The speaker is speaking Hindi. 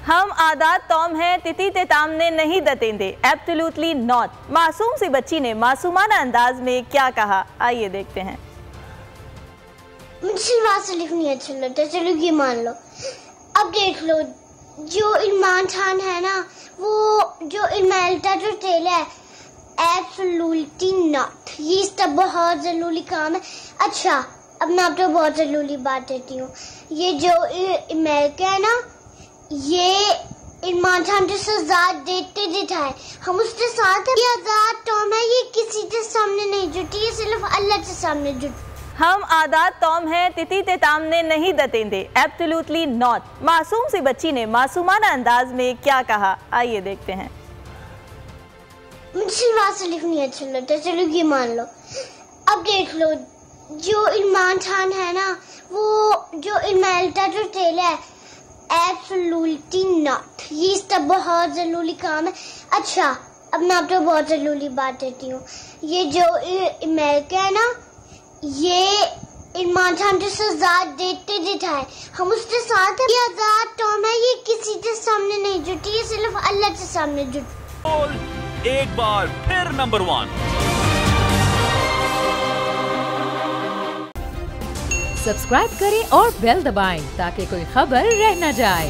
हम आदात तौम हैं, तिती ते तामने नहीं दतेंदे, एब्सोल्युटली नॉट। मासूम सी बच्ची ने मासूमाना अंदाज में क्या कहा, आइए देखते हैं। मुझे बात से लिखनी अच्छा लगता, चलो ये मान लो। अब देख लो, जो इरमान खान है ना, वो जो इमेल्टा जो तेल है, एब्सोल्युटली नॉट। ये इसका बहुत जरूरी काम है। अच्छा, अब मैं आपको बहुत जरूरी बात देती हूँ। ये जो इमेल्टा है ना, ये इरमान खान जो सजा देते देता है, हम उसके साथ है। ये आजाद टॉम है, ये किसी के सामने नहीं जुटी, ये सिर्फ अल्लाह के सामने जुटी। हम आदात तौम हैं, तिती ते तामने नहीं दतेंदे, एब्सोल्युटली नॉट। मासूम सी बच्ची ने मासूमाना अंदाज में क्या कहा, आइए देखते हैं। मुझे बात से लिखनी अच्छा लगता, चलो ये मान लो। अब देख लो, जो इरमान खान है ना, वो जो इमेल्टा जो तेल है, एब्सोल्युटली नॉट। ये इसका बहुत जरूरी काम है। अच्छा, अब मैं आपको बहुत जरूरी बात देती हूँ। ये जो इमेल्टा है ना, ये इरमान खान जो सजा देते देता है, हम उसके साथ है। ये आजाद टॉम है, ये किसी के सामने नहीं जुटी, ये सिर्फ अल्लाह के सामने जुटी। एक बार फिर नंबर 1। सब्सक्राइब करें और बेल दबाएं ताकि कोई खबर रह न जाए।